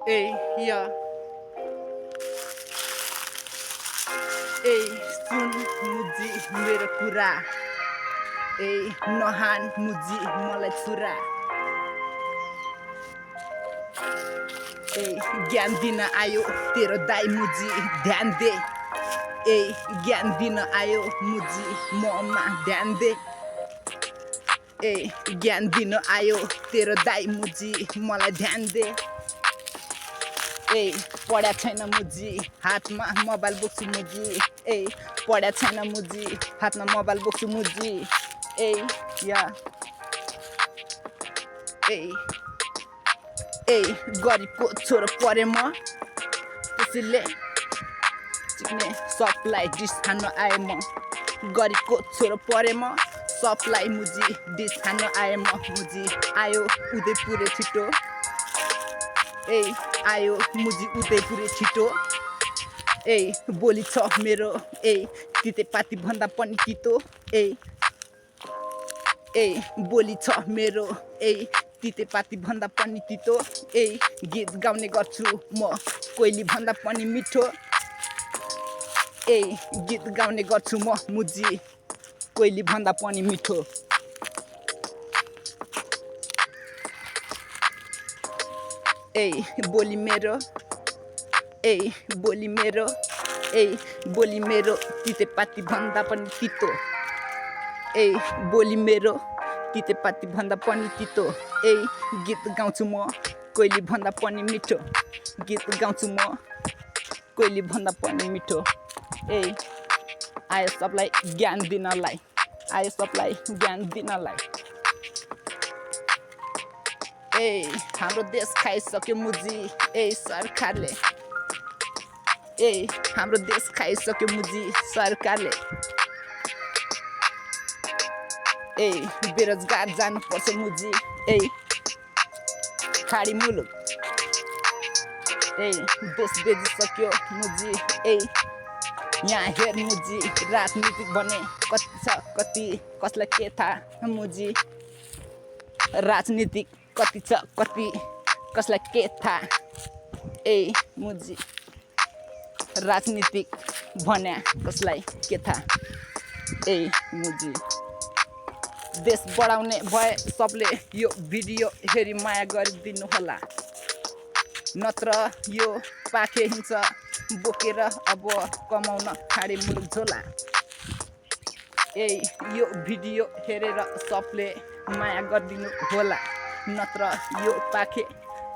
Ey, या ए सुन मुजी मेरो कुरा ए नहान मुजी मलाई छुरा ए ज्ञान दिन आयो तेरो दाई मुजी ध्यान दे ए ज्ञान दिन आयो मुजी ममा ध्यान दे ए ज्ञान दिन आयो तेरो दाई मुजी मलाई ध्यान दे ए पढ्या छैन मुजी हातमा मोबाइल बोक्छु मुजी ए पढ्या छैन मुजी हातमा मोबाइल बोक्छु मुजी ए या ए गरिबको छोरो परे म त्यसैले चिक्ने सबलाई डिस खान आए म गरिबको छोरो परे म सबलाई मुजी डिस खान आए म मुजी आयो उदयपुरे छिटो ए आयो मुजी उदयपुरे छिटो ए बोली छ मेरो ए तितेपाती भन्दा पनि तितो ए बोली छ मेरो ए तितेपाती भन्दा पनि तितो ए गीत गाउने गर्छु म कोइली भन्दा पनि मिठो ए गीत गाउने गर्छु म मुजी कोइली भन्दा पनि मिठो ए बोली मेरो बोली मेरो तितेपाती भन्दा पनि तितो ए बोली मेरो तितेपाती भन्दा पनि तितो ए गीत गाउँछु म कोइली भन्दा पनि मिठो गीत गाउँछु म कोइली भन्दा पनि मिठो ए आयो सबलाई ज्ञान दिनलाई आयो सबलाई ज्ञान दिनलाई ए हाम्रो देश खाइसक्यो मुजी ए सरकारले ए हाम्रो देश खाइसक्यो मुजी सरकारले ए बेरोजगार जानुपर्छ मुजी ए खाडी मुलुक ए देश बेचिसक्यो मुजी ए यहाँ हेर मुजी राजनीतिक भने कति छ कति कसलाई के थाहा मुजी राजनीतिक कति छ कति कसलाई के थाहा ए मुजी राजनीतिक भन्या कसलाई के थाहा ए मुजी देश बढाउने भए सबले यो भिडियो हेरी माया गरिदिनु होला नत्र यो पाखे हिँड्छ बोकेर अब कमाउन खाडी मुलुक झोला ए यो भिडियो हेरेर सबले माया गरिदिनु होला नत्र यो पाखे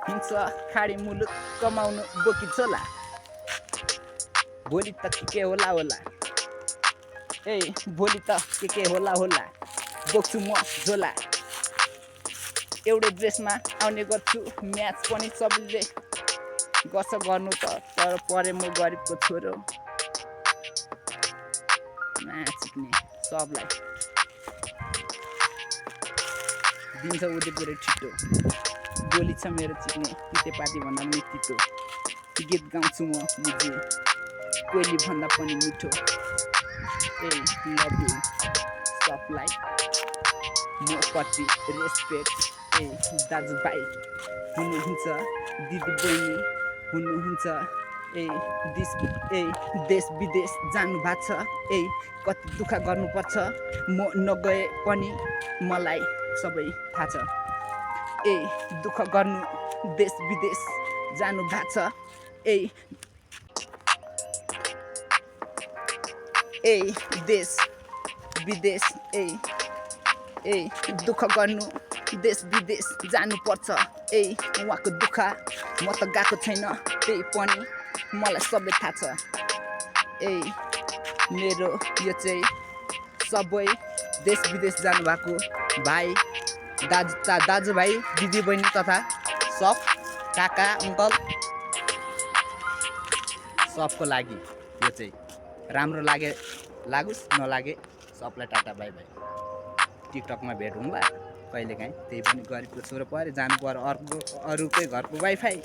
हिँड्छ खाडी मुलुक कमाउनु बोकी झोला भोलि त के होला होला ए भोलि त के होला होला बोक्छु म झोला एउटै ड्रेसमा आउने गर्छु म्याच पनि सबैले गर्छ गर्नु त तर परे म गरिबको छोरो नाचिक्ने सबलाई दिन्छ उदयपुरे छिटो बोली छ मेरो चिक्ने तितेपाती भन्दा पनि तितो गीत गाउँछु म मुजी कोइली भन्दा पनि मिठो ए लभ यु सबलाई म प्रति रेस्पेक्ट ए दाजुभाइ हुनुहुन्छ दिदी बहिनी हुनुहुन्छ देश विदेश जानु भएको छ कति दुःख गर्नुपर्छ म नगए पनि मलाई सबै थाहा छ दुःख गर्नु देश विदेश जानु भएको छ देश विदेश दुःख गर्नु देश विदेश जानुपर्छ उहाँको दुःख म त गएको छैन त्यही पनि मलाई सबै थाहा छ मेरो यो चाहिँ सबै देश विदेश जानुभएको भाइ दाजुभाइ दिदीबहिनी तथा सब काका अङ्कल सबको लागि यो चाहिँ राम्रो लागोस् नलागे सबलाई टाटा बाई बाई टिकटकमा भेट हुँला कहिलेकाहीँ त्यही पनि गरिबको छोरो पऱ्यो जानु पर्यो अरूकै घरको वाइफाई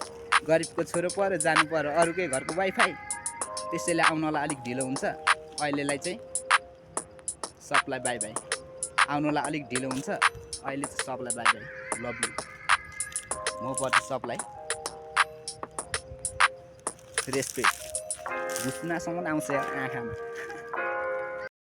गरिबको छोरो पऱ्यो जानु पर्यो अरूकै घरको वाइफाई त्यसैले आउनलाई अलिक ढिलो हुन्छ अहिलेलाई चाहिँ सबलाई बाई बाई आउनलाई अलिक ढिलो हुन्छ अहिले चाहिँ सबलाई बाई बाई लभ यु म प्रति सबलाई रेस्पेक्ट घुस्नासम्म आउँछ यार आँखामा